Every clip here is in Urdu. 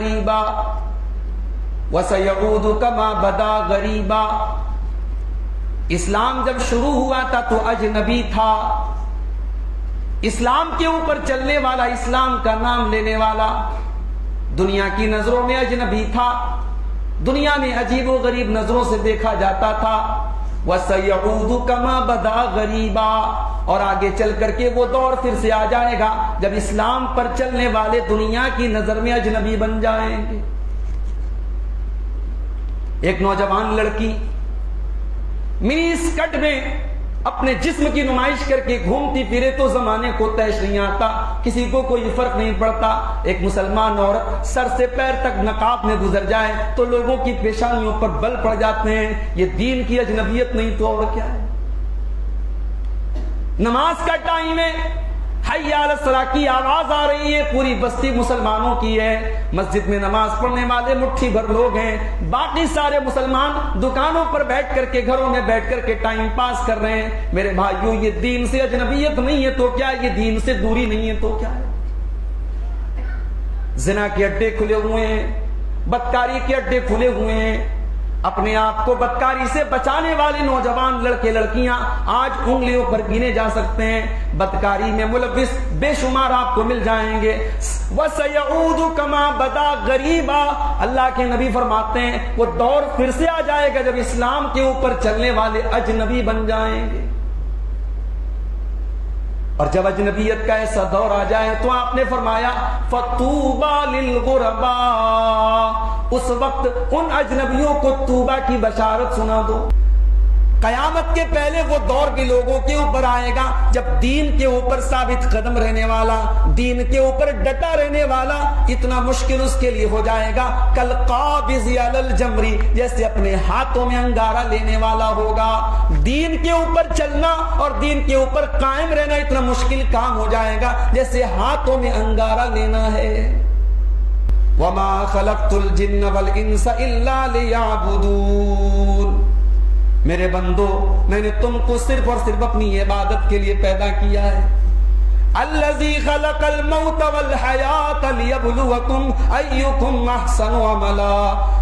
غریبا وسيعود كما بدا غریبا. اسلام جب شروع ہوا تھا تو اجنبی تھا. اسلام کے اوپر چلنے والا، اسلام کا نام لینے والا دنیا کی نظروں میں اجنبی تھا، دنیا میں عجیب و غریب نظروں سے دیکھا جاتا تھا. وَسَيَعُودُ كَمَا بَدَا غَرِيبًا، اور آگے چل کر کے وہ دور پھر سے آ جائے گا جب اسلام پر چلنے والے دنیا کی نظر میں اجنبی بن جائیں گے. ایک نوجوان لڑکی منی اسکرٹ میں اپنے جسم کی نمائش کر کے گھومتی پھرے تو زمانے کو طیش نہیں آتا، کسی کو کوئی فرق نہیں پڑتا. ایک مسلمان عورت سر سے پیر تک نقاب میں گزر جائے تو لوگوں کی پیشانیوں پر بل پڑ جاتے ہیں. یہ دین کی اجنبیت نہیں تو اور کیا ہے. نماز کا ٹائم ہے، حی علی الصلاۃ کی آواز آ رہی ہے، پوری بستی مسلمانوں کی ہے. مسجد میں نماز پڑھنے والے مٹھی بھر لوگ ہیں، باقی سارے مسلمان دکانوں پر بیٹھ کر کے، گھروں میں بیٹھ کر کے ٹائم پاس کر رہے ہیں. میرے بھائیوں، یہ دین سے اجنبیت نہیں ہے تو کیا ہے، یہ دین سے دوری نہیں ہے تو کیا ہے. زنا کے اڈے کھلے ہوئے ہیں، بدکاری کے اڈے کھلے ہوئے ہیں. اپنے آپ کو بدکاری سے بچانے والے نوجوان لڑکے لڑکیاں آج انگلیوں پر گنے جا سکتے ہیں. بدکاری میں ملوث بے شمار آپ کو مل جائیں گے. وَسَيَعُودُ كَمَا بَدَا غَرِيبًا، اللہ کے نبی فرماتے ہیں وہ دور پھر سے آ جائے گا جب اسلام کے اوپر چلنے والے اجنبی بن جائیں گے. اور جب اجنبیت کا ایسا دور آ جائے تو آپ نے فرمایا فَطُوبَى لِلْغُرَبَاء، اس وقت ان اجنبیوں کو توبہ کی بشارت سنا دو. قیامت کے پہلے وہ دور بھی لوگوں کے اوپر آئے گا جب دین کے اوپر ثابت قدم رہنے والا، دین کے اوپر ڈٹا رہنے والا اتنا مشکل اس کے لیے ہو جائے گا. کالقابض علی الجمر، جیسے اپنے ہاتھوں میں انگارہ لینے والا ہوگا. دین کے اوپر چلنا اور دین کے اوپر قائم رہنا اتنا مشکل کام ہو جائے گا جیسے ہاتھوں میں انگارہ لینا ہے. وما خلقت الجن والانس الا ليعبدون، میرے بندو میں نے تم کو صرف اور صرف اپنی عبادت کے لیے پیدا کیا ہے. الذی خلق الموت والحیات لیبلوکم ایکم احسن عملا،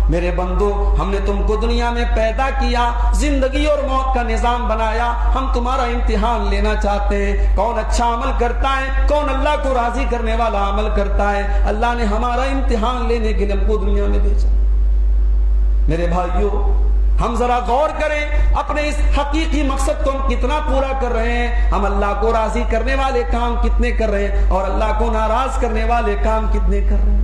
میرے بندو ہم نے تم کو دنیا میں پیدا کیا، زندگی اور موت کا نظام بنایا، ہم تمہارا امتحان لینا چاہتے ہیں کون اچھا عمل کرتا ہے، کون اللہ کو راضی کرنے والا عمل کرتا ہے. اللہ نے ہمارا امتحان لینے کے لیے ہم کو دنیا میں بھیجا. میرے بھائیوں، ہم ذرا غور کریں اپنے اس حقیقی مقصد کو ہم کتنا پورا کر رہے ہیں. ہم اللہ کو راضی کرنے والے کام کتنے کر رہے ہیں اور اللہ کو ناراض کرنے والے کام کتنے کر رہے ہیں.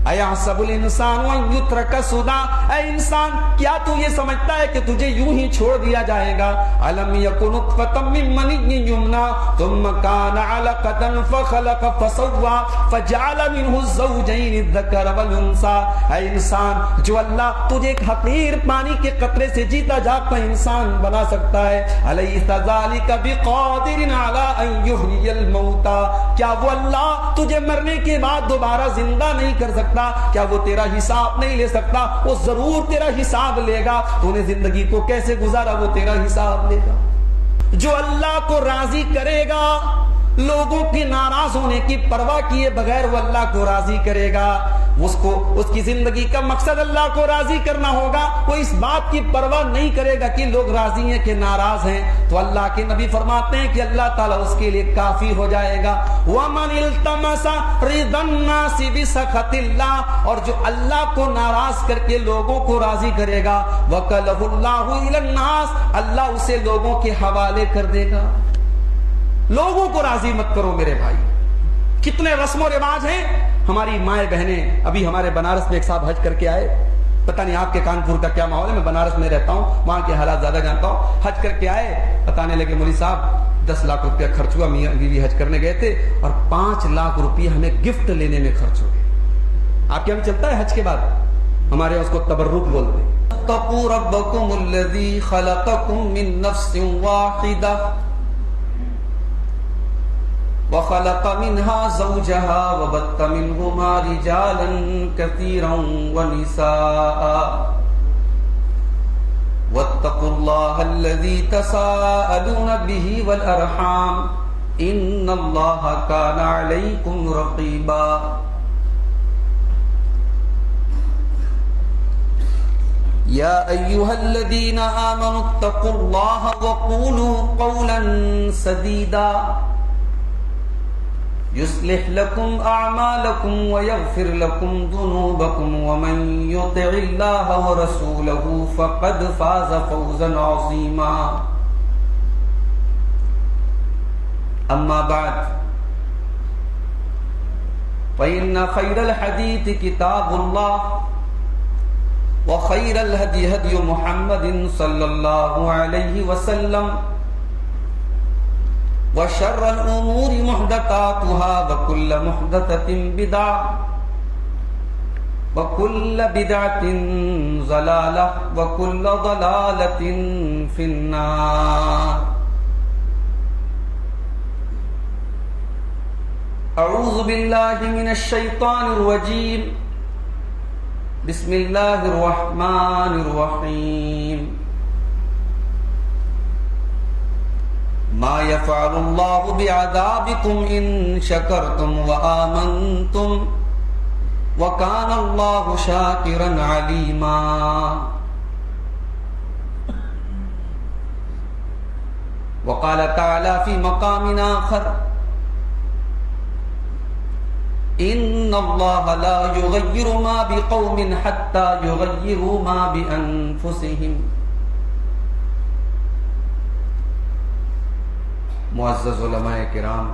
ایحسب الانسان ان یترک سدی، اے انسان کیا تو یہ سمجھتا ہے کہ تجھے یوں ہی چھوڑ دیا جائے گا. الم یکن نطفۃ من منی یمنی ثم کان علقۃ فخلق فسوی فجعل منه الزوجین الذکر والانثی. اے انسان، جو اللہ تجھے ایک حقیر پانی کے قطرے سے جیتا جاگتا انسان بنا سکتا ہے، الیس ذلک بقادر علی ان یحیی الموتى، کیا وہ اللہ تجھے مرنے کے بعد دوبارہ زندہ نہیں کر سکتا؟ کیا وہ تیرا حساب نہیں لے سکتا؟ وہ ضرور تیرا حساب لے گا. تو نے زندگی کو کیسے گزارا وہ تیرا حساب لے گا. جو اللہ کو راضی کرے گا، لوگوں کی ناراض ہونے کی پرواہ کیے بغیر وہ اللہ کو راضی کرے گا. اس کی زندگی کا مقصد اللہ کو راضی کرنا ہوگا. وہ اس بات کی پرواہ نہیں کرے گا کہ لوگ راضی ہیں کہ ناراض ہیں. تو اللہ کے نبی فرماتے ہیں کہ اللہ تعالیٰ اس کے لیے کافی ہو جائے گا. وَمَنِ الْتَمَسَ رِضَى النَّاسِ بِسَخَطِ اللَّهِ، اور جو اللہ کو ناراض کر کے لوگوں کو راضی کرے گا، وَكَلَهُ اللَّهُ إِلَى النَّاسِ، اللہ اسے لوگوں کے حوالے کر دے گا. لوگوں کو راضی مت کرو میرے بھائی. کتنے رسم و رواج ہیں. ہماری مائیں بہنیں، ابھی ہمارے بنارس میں ایک صاحب حج کر کے آئے، پتہ نہیں آپ کے کانپور کا کیا ماحول ہے، میں بنارس میں رہتا ہوں، وہاں کے حالات زیادہ جانتا ہوں. حج کر کے آئے، بتانے لگے مولوی صاحب 10 لاکھ روپیہ خرچ ہوا، میاں بیوی حج کرنے گئے تھے اور 5 لاکھ روپیہ ہمیں گفٹ لینے میں خرچ ہو گئے. آپ کے یہاں چلتا ہے حج کے بعد؟ ہمارے یہاں اس کو تبرک بولتے ہیں. اتقوا ربکم الذی خلقکم من نفس واحدہ وخلق منها زوجها وبث منهما رجالا كثيرا ونساء واتقوا الله الذي تساءلون به والأرحام إن الله كان عليكم رقيبا. يا أيها الذين آمنوا اتقوا الله وقولوا قولا سديدا يصلح لكم أعمالكم ويغفر لكم ذنوبكم ومن يطع الله ورسوله فقد فاز فوزا عظيما أما بعد فإن خير الحديث كتاب الله وخير الهدي هدي محمد صلى الله عليه وسلم وشر الأمور محدثاتها وكل محدثة بدعة وكل بدعة ضلالة وكل ضلالة في النار. أعوذ بالله من الشيطان الرجيم. بسم الله الرحمن الرحيم. ما يفعل الله بعذابكم إن شكرتم وآمنتم وكان الله شاكرا عليما. وقال تعالى في مقام آخر إن الله لا يغير ما بقوم حتى يغيروا ما بأنفسهم. معزز علماء کرام،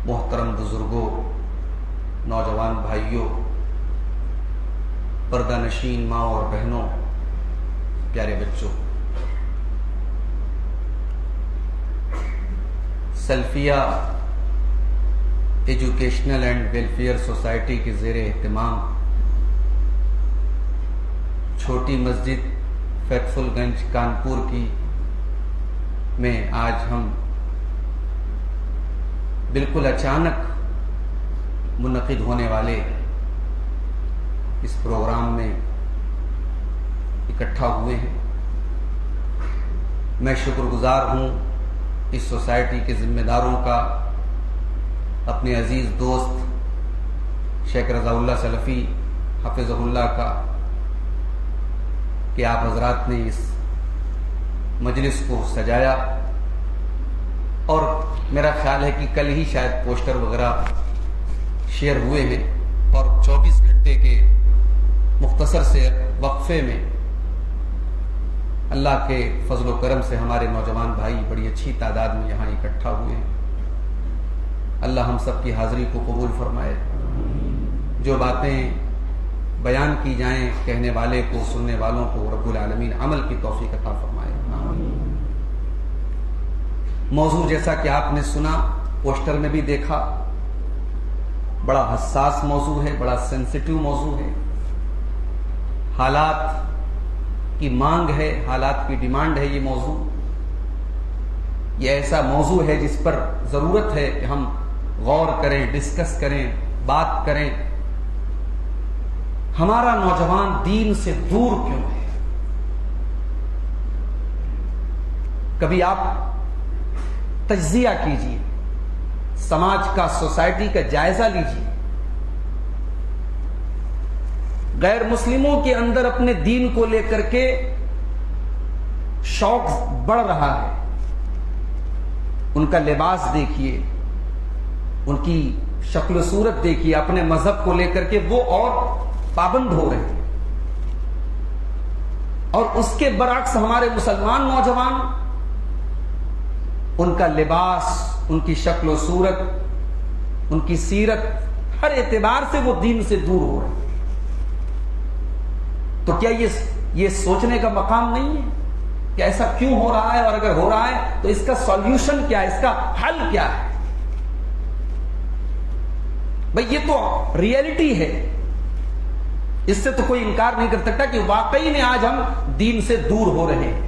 محترم بزرگوں، نوجوان بھائیوں، پردہ نشین ماں اور بہنوں، پیارے بچوں، سلفیہ ایجوکیشنل اینڈ ویلفیئر سوسائٹی کے زیر اہتمام چھوٹی مسجد فیتفل گنج کانپور کی میں آج ہم بالکل اچانک منعقد ہونے والے اس پروگرام میں اکٹھا ہوئے ہیں. میں شکر گزار ہوں اس سوسائٹی کے ذمہ داروں کا، اپنے عزیز دوست شیخ رضا اللہ سلفی حفظہ اللہ کا، کہ آپ حضرات نے اس مجلس کو سجایا. اور میرا خیال ہے کہ کل ہی شاید پوسٹر وغیرہ شیئر ہوئے ہیں، اور 24 گھنٹے کے مختصر سے وقفے میں اللہ کے فضل و کرم سے ہمارے نوجوان بھائی بڑی اچھی تعداد میں یہاں اکٹھا ہوئے ہیں. اللہ ہم سب کی حاضری کو قبول فرمائے. جو باتیں بیان کی جائیں کہنے والے کو، سننے والوں کو رب العالمین عمل کی توفیق عطا فرمائے. موضوع جیسا کہ آپ نے سنا، پوسٹر میں بھی دیکھا، بڑا حساس موضوع ہے، بڑا سینسیٹیو موضوع ہے. حالات کی مانگ ہے، حالات کی ڈیمانڈ ہے. یہ موضوع، یہ ایسا موضوع ہے جس پر ضرورت ہے کہ ہم غور کریں، ڈسکس کریں، بات کریں. ہمارا نوجوان دین سے دور کیوں ہے؟ کبھی آپ تجزیہ کیجئے، سماج کا، سوسائٹی کا جائزہ لیجئے. غیر مسلموں کے اندر اپنے دین کو لے کر کے شوق بڑھ رہا ہے. ان کا لباس دیکھیے، ان کی شکل و صورت دیکھیے، اپنے مذہب کو لے کر کے وہ اور پابند ہو رہے ہیں. اور اس کے برعکس ہمارے مسلمان نوجوان، ان کا لباس، ان کی شکل و صورت، ان کی سیرت، ہر اعتبار سے وہ دین سے دور ہو رہے ہیں. تو کیا یہ سوچنے کا مقام نہیں ہے کہ ایسا کیوں ہو رہا ہے؟ اور اگر ہو رہا ہے تو اس کا سولوشن کیا ہے، اس کا حل کیا ہے؟ بھئی یہ تو ریئلٹی ہے، اس سے تو کوئی انکار نہیں کر سکتا کہ واقعی میں آج ہم دین سے دور ہو رہے ہیں.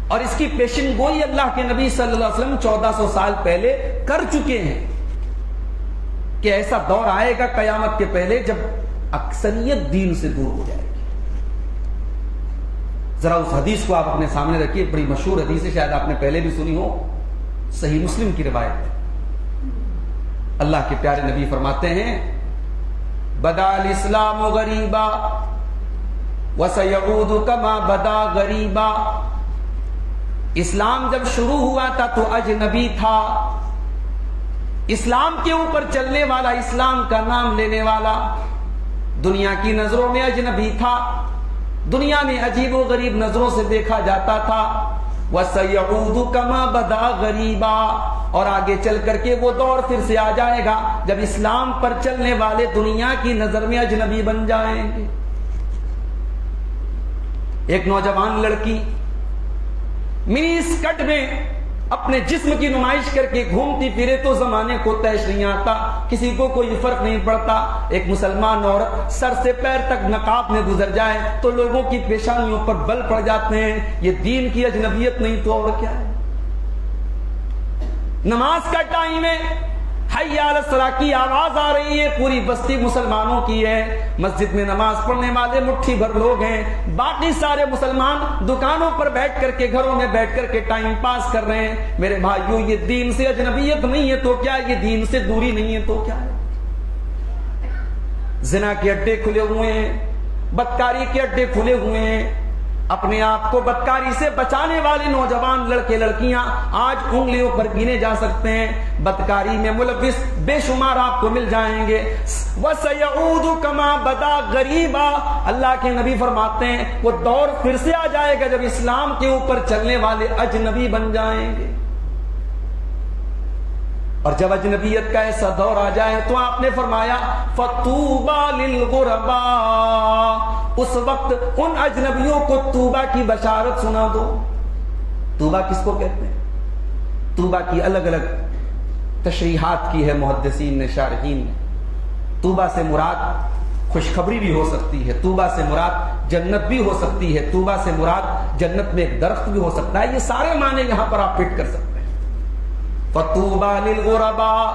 اور اس کی پیشن گوئی اللہ کے نبی صلی اللہ علیہ وسلم 1400 سال پہلے کر چکے ہیں کہ ایسا دور آئے گا قیامت کے پہلے جب اکثریت دین سے دور ہو جائے گی. ذرا اس حدیث کو آپ اپنے سامنے رکھیے، بڑی مشہور حدیث ہے، شاید آپ نے پہلے بھی سنی ہو، صحیح مسلم کی روایت ہے. اللہ کے پیارے نبی فرماتے ہیں بدا الاسلام غریبا وسیعود کما بدا غریبا. اسلام جب شروع ہوا تھا تو اجنبی تھا. اسلام کے اوپر چلنے والا، اسلام کا نام لینے والا دنیا کی نظروں میں اجنبی تھا. دنیا میں عجیب و غریب نظروں سے دیکھا جاتا تھا. وَسَيَعُودُ كَمَا بَدَا غَرِيبًا. اور آگے چل کر کے وہ دور پھر سے آ جائے گا جب اسلام پر چلنے والے دنیا کی نظر میں اجنبی بن جائیں گے. ایک نوجوان لڑکی منی اسکرٹ میں اپنے جسم کی نمائش کر کے گھومتی پھرے تو زمانے کو تیش نہیں آتا، کسی کو کوئی فرق نہیں پڑتا. ایک مسلمان عورت سر سے پیر تک نقاب میں گزر جائے تو لوگوں کی پیشانیوں پر بل پڑ جاتے ہیں. یہ دین کی اجنبیت نہیں تو اور کیا ہے. نماز کا ٹائم ہے، حی علی الصلاۃ کی آواز آ رہی ہے، پوری بستی مسلمانوں کی ہے. مسجد میں نماز پڑھنے والے مٹھی بھر لوگ ہیں، باقی سارے مسلمان دکانوں پر بیٹھ کر کے، گھروں میں بیٹھ کر کے ٹائم پاس کر رہے ہیں. میرے بھائیوں، یہ دین سے اجنبیت نہیں ہے تو کیا، یہ دین سے دوری نہیں ہے تو کیا ہے. زنا کے اڈے کھلے ہوئے ہیں، بدکاری کے اڈے کھلے ہوئے ہیں. اپنے آپ کو بدکاری سے بچانے والے نوجوان لڑکے لڑکیاں آج انگلیوں پر گنے جا سکتے ہیں. بدکاری میں ملوث بے شمار آپ کو مل جائیں گے. وَسَيَعُودُ كَمَا بَدَا غَرِيبًا. اللہ کے نبی فرماتے ہیں وہ دور پھر سے آ جائے گا جب اسلام کے اوپر چلنے والے اجنبی بن جائیں گے. اور جب اجنبیت کا ایسا دور آ جائے تو آپ نے فرمایا فَطُوبَى لِلْغُرَبَاءِ. اس وقت ان اجنبیوں کو توبہ کی بشارت سنا دو. توبہ کس کو کہتے ہیں؟ توبہ کی الگ الگ تشریحات کی ہے محدثین نے، شارحین نے. توبہ سے مراد خوشخبری بھی ہو سکتی ہے، توبہ سے مراد جنت بھی ہو سکتی ہے، توبہ سے مراد جنت میں ایک درخت بھی ہو سکتا ہے. یہ سارے معنی یہاں پر آپ فٹ کر سکتے ہیں. فَطُوبَى لِلْغُرَبَاءِ.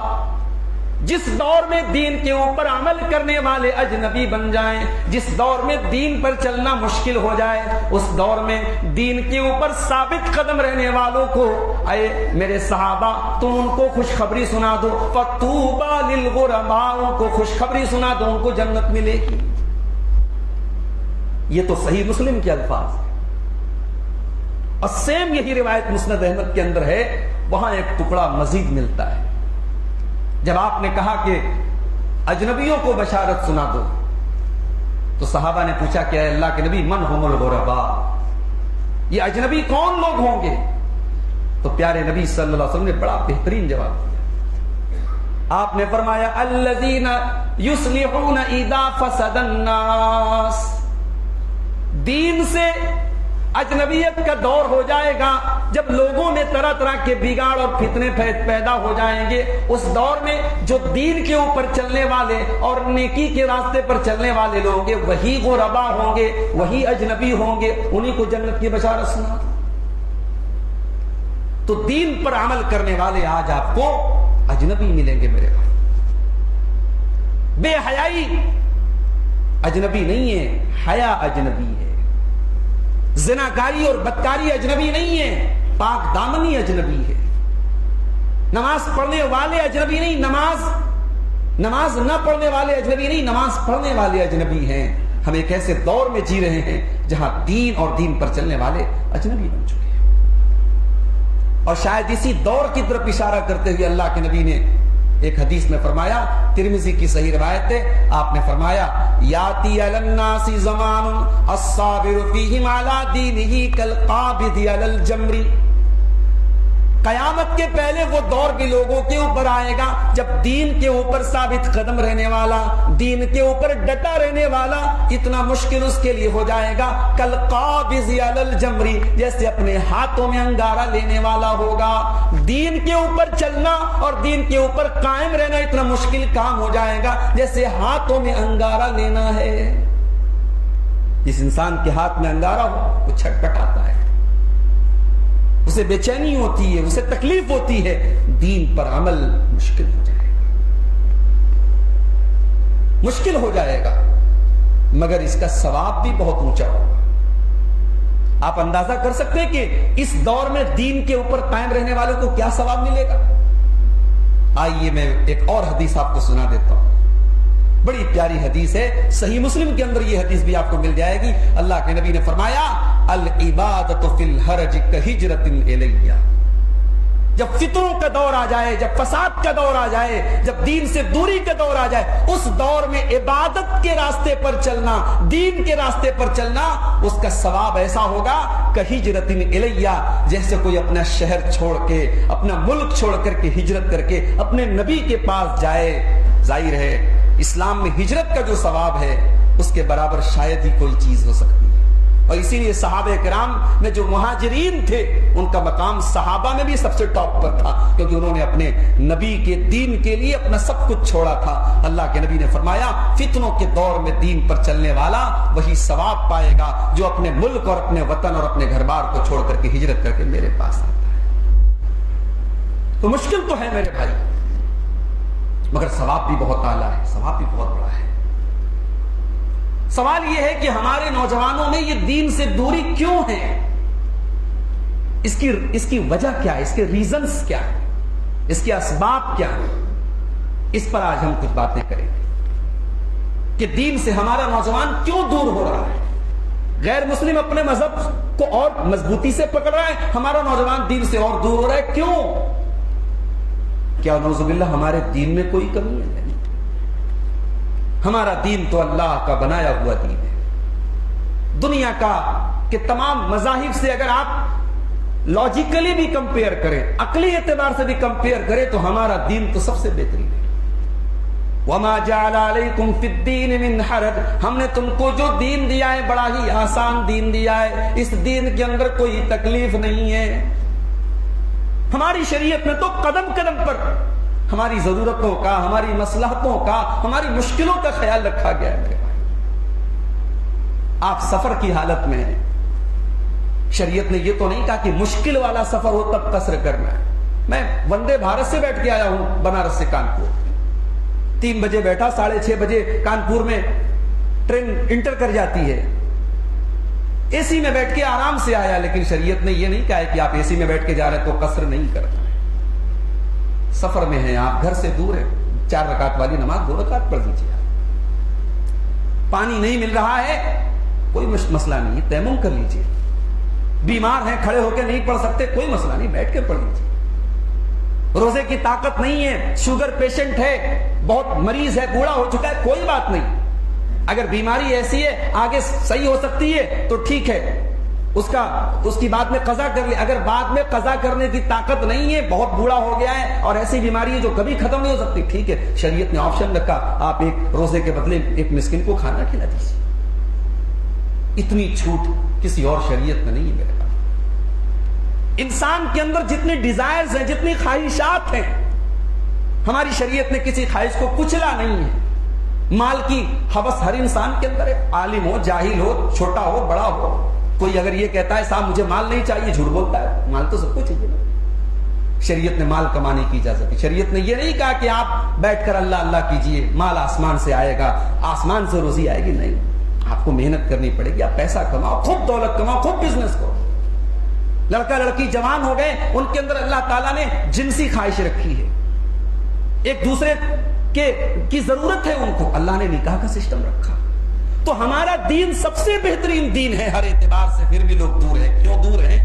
جس دور میں دین کے اوپر عمل کرنے والے اجنبی بن جائیں، جس دور میں دین پر چلنا مشکل ہو جائے، اس دور میں دین کے اوپر ثابت قدم رہنے والوں کو، اے میرے صحابہ تم ان کو خوشخبری سنا دو. فَطُوبَى لِلْغُرَبَاءِ. ان کو خوشخبری سنا دو، ان کو جنت ملے گی. یہ تو صحیح مسلم کے الفاظ ہیں. اور سیم یہی روایت مسند احمد کے اندر ہے، وہاں ایک ٹکڑا مزید ملتا ہے. جب آپ نے کہا کہ اجنبیوں کو بشارت سنا دو تو صحابہ نے پوچھا کہ اے اللہ کے نبی من هم الغرباء، یہ اجنبی کون لوگ ہوں گے؟ تو پیارے نبی صلی اللہ علیہ وسلم نے بڑا بہترین جواب دیا. آپ نے فرمایا الذین یصلحون اذا فسد الناس. دین سے اجنبیت کا دور ہو جائے گا جب لوگوں میں طرح طرح کے بگاڑ اور فتنے پیدا ہو جائیں گے. اس دور میں جو دین کے اوپر چلنے والے اور نیکی کے راستے پر چلنے والے لوگ ہوں گے وہی غربا ہوں گے، وہی اجنبی ہوں گے، انہی کو جنت کی بشارت سنا. تو دین پر عمل کرنے والے آج آپ کو اجنبی ملیں گے میرے بھائی. بے حیائی اجنبی نہیں ہے، حیا اجنبی ہے. زناکاری اور بدکاری اجنبی نہیں ہے، پاک دامنی اجنبی ہے. نماز پڑھنے والے اجنبی نہیں، نماز نہ پڑھنے والے اجنبی نہیں، نماز پڑھنے والے اجنبی ہیں. ہم ایک ایسے دور میں جی رہے ہیں جہاں دین اور دین پر چلنے والے اجنبی بن چکے ہیں. اور شاید اسی دور کی طرف اشارہ کرتے ہوئے اللہ کے نبی نے ایک حدیث میں فرمایا، ترمذی کی صحیح روایت ہے، آپ نے فرمایا یاتی علی الناس زمان الصابر فیہم علی دینہ کالقابض علی الجمر. قیامت کے پہلے وہ دور بھی لوگوں کے اوپر آئے گا جب دین کے اوپر ثابت قدم رہنے والا، دین کے اوپر ڈٹا رہنے والا اتنا مشکل اس کے لیے ہو جائے گا کالقابض علی الجمر، جیسے اپنے ہاتھوں میں انگارہ لینے والا ہوگا. دین کے اوپر چلنا اور دین کے اوپر قائم رہنا اتنا مشکل کام ہو جائے گا جیسے ہاتھوں میں انگارہ لینا ہے. جس انسان کے ہاتھ میں انگارہ ہو وہ چھٹپٹاتا ہے، اسے بے چینی ہوتی ہے، اسے تکلیف ہوتی ہے. دین پر عمل مشکل ہو جائے گا، مشکل ہو جائے گا، مگر اس کا ثواب بھی بہت اونچا ہوگا. آپ اندازہ کر سکتے ہیں کہ اس دور میں دین کے اوپر قائم رہنے والوں کو کیا ثواب ملے گا. آئیے میں ایک اور حدیث آپ کو سنا دیتا ہوں. بڑی پیاری حدیث ہے، صحیح مسلم کے اندر یہ حدیث بھی آپ کو مل جائے گی. اللہ کے نبی نے فرمایا العبادۃ فی الحرج کہجرۃ الیہ. جب فتنوں کا دور آ جائے، جب فساد کا دور آ جائے، جب دین سے دوری کا دور آ جائے، اس دور میں عبادت کے راستے پر چلنا، دین کے راستے پر چلنا، اس کا ثواب ایسا ہوگا کہجرۃ الیہ، جیسے کوئی اپنا شہر چھوڑ کے، اپنا ملک چھوڑ کر کے، ہجرت کر کے اپنے نبی کے پاس جائے. ظاہر ہے اسلام میں ہجرت کا جو ثواب ہے اس کے برابر شاید ہی کوئی چیز ہو سکتی ہے. اور اسی لیے صحابہ کرام میں جو مہاجرین تھے ان کا مقام صحابہ میں بھی سب سے ٹاپ پر تھا، کیونکہ انہوں نے اپنے نبی کے دین کے لیے اپنا سب کچھ چھوڑا تھا. اللہ کے نبی نے فرمایا فتنوں کے دور میں دین پر چلنے والا وہی ثواب پائے گا جو اپنے ملک اور اپنے وطن اور اپنے گھر بار کو چھوڑ کر کے ہجرت کر کے میرے پاس آتا ہے. تو مشکل تو ہے میرے بھائی، مگر ثواب بھی بہت اعلیٰ ہے، ثواب بھی بہت بڑا ہے. سوال یہ ہے کہ ہمارے نوجوانوں میں یہ دین سے دوری کیوں ہے؟ اس کی وجہ کیا ہے؟ اس کے ریزنز کیا ہے؟ اس کے اسباب کیا ہے؟ اس پر آج ہم کچھ باتیں کریں گے کہ دین سے ہمارا نوجوان کیوں دور ہو رہا ہے. غیر مسلم اپنے مذہب کو اور مضبوطی سے پکڑ رہا ہے، ہمارا نوجوان دین سے اور دور ہو رہا ہے. کیوں؟ کیا نعوذ باللہ ہمارے دین میں کوئی کمی ہے؟ ہمارا دین تو اللہ کا بنایا ہوا دین ہے. دنیا کا کہ تمام مذاہب سے اگر آپ لاجیکلی بھی کمپیئر کریں، عقلی اعتبار سے بھی کمپیئر کریں، تو ہمارا دین تو سب سے بہترین ہے. وما جعل علیکم فی الدین من حرج، ہم نے تم کو جو دین دیا ہے بڑا ہی آسان دین دیا ہے. اس دین کے اندر کوئی تکلیف نہیں ہے. ہماری شریعت میں تو قدم قدم پر ہماری ضرورتوں کا، ہماری مصلحتوں کا، ہماری مشکلوں کا خیال رکھا گیا ہے. آپ سفر کی حالت میں ہیں، شریعت نے یہ تو نہیں کہا کہ مشکل والا سفر ہو تب قصر کرنا ہے. میں وندے بھارت سے بیٹھ کے آیا ہوں بنارس سے کانپور، 3 بجے بیٹھا، 6:30 بجے کانپور میں ٹرین انٹر کر جاتی ہے. اے سی میں بیٹھ کے آرام سے آیا، لیکن شریعت نے یہ نہیں کہا کہ آپ اے سی میں بیٹھ کے جا رہے تو قصر نہیں کرنا ہے. سفر میں ہیں آپ، گھر سے دور ہیں، 4 رکعت والی نماز 2 رکعت پڑھ لیجیے. پانی نہیں مل رہا ہے کوئی مسئلہ نہیں ہے، تیمم کر لیجیے. بیمار ہیں، کھڑے ہو کے نہیں پڑھ سکتے، کوئی مسئلہ نہیں، بیٹھ کے پڑھ لیجیے. روزے کی طاقت نہیں ہے، شوگر پیشنٹ ہے، بہت مریض ہے، بوڑھا ہو چکا ہے، کوئی بات نہیں. اگر بیماری ایسی ہے آگے صحیح ہو سکتی ہے تو ٹھیک ہے، اس کی بعد میں قضا کر لے. اگر بعد میں قضا کرنے کی طاقت نہیں ہے، بہت بوڑھا ہو گیا ہے اور ایسی بیماری ہے جو کبھی ختم نہیں ہو سکتی، ٹھیک ہے، شریعت نے آپشن رکھا، آپ ایک روزے کے بدلے ایک مسکین کو کھانا کھلا دیجیے. اتنی چھوٹ کسی اور شریعت میں نہیں ہے میرے پاس. انسان کے اندر جتنے ڈیزائرز ہیں، جتنی خواہشات ہیں، ہماری شریعت نے کسی خواہش کو کچلا نہیں ہے. مال کی ہوس ہر انسان کے اندر ہے، عالم ہو، جاہل ہو، چھوٹا ہو، بڑا ہو. کوئی اگر یہ کہتا ہے صاحب مجھے مال نہیں چاہیے، جھوٹ بولتا ہے. مال تو سب کو چاہیے نا. شریعت نے مال کمانے کی اجازت دی. شریعت نے یہ نہیں کہا کہ آپ بیٹھ کر اللہ اللہ کیجئے، مال آسمان سے آئے گا، آسمان سے روزی آئے گی. نہیں، آپ کو محنت کرنی پڑے گی. آپ پیسہ کماؤ، خود دولت کماؤ، خود بزنس کرو. لڑکا لڑکی جوان ہو گئے، ان کے اندر اللہ تعالیٰ نے جنسی خواہش رکھی ہے، ایک دوسرے کی ضرورت ہے ان کو، اللہ نے نکاح کا سسٹم رکھا. تو ہمارا دین سب سے بہترین دین ہے ہر اعتبار سے، پھر بھی لوگ دور ہیں. کیوں دور ہیں؟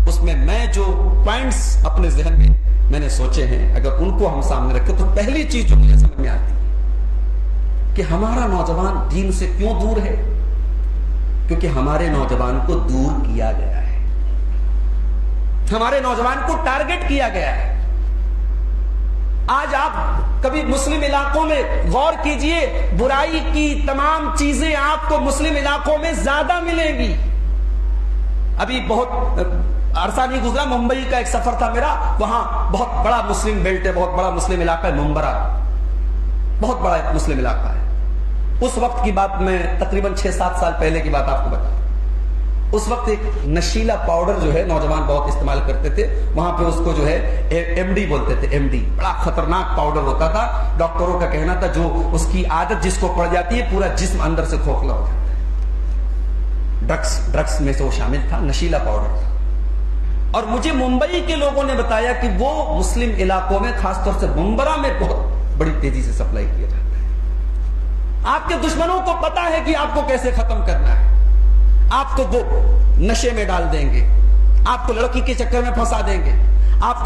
اس میں جو پوائنٹس اپنے ذہن میں نے سوچے ہیں، اگر ان کو ہم سامنے رکھیں تو پہلی چیز جو مجھے سمجھ میں آتی ہے کہ ہمارا نوجوان دین سے کیوں دور ہے؟ کیونکہ ہمارے نوجوان کو دور کیا گیا ہے، ہمارے نوجوان کو ٹارگٹ کیا گیا ہے. آج آپ کبھی مسلم علاقوں میں غور کیجئے، برائی کی تمام چیزیں آپ کو مسلم علاقوں میں زیادہ ملیں گی. ابھی بہت عرصہ نہیں گزرا، ممبئی کا ایک سفر تھا میرا، وہاں بہت بڑا مسلم بیلٹ ہے، بہت بڑا مسلم علاقہ ہے، ممبرا بہت بڑا ایک مسلم علاقہ ہے. اس وقت کی بات، میں تقریباً 6-7 سال پہلے کی بات آپ کو بتا. اس وقت ایک نشیلا پاؤڈر جو ہے نوجوان بہت استعمال کرتے تھے. وہاں پہ اس کو جو ہے ایم ڈی بولتے تھے. ایم ڈی بڑا خطرناک پاؤڈر ہوتا تھا. ڈاکٹروں کا کہنا تھا جو اس کی عادت جس کو پڑ جاتی ہے پورا جسم اندر سے کھوکھلا ہو جاتا ہے. ڈرگس میں سے وہ شامل تھا، نشیلا پاؤڈر تھا. اور مجھے ممبئی کے لوگوں نے بتایا کہ وہ مسلم علاقوں میں خاص طور سے ممبرا میں بہت بڑی تیزی سے سپلائی کیا جاتا ہے. آپ کے دشمنوں کو پتا ہے کہ آپ کو کیسے ختم کرنا ہے. آپ کو وہ نشے میں ڈال دیں گے, آپ کو لڑکی کے چکر میں پھنسا دیں گے, آپ کو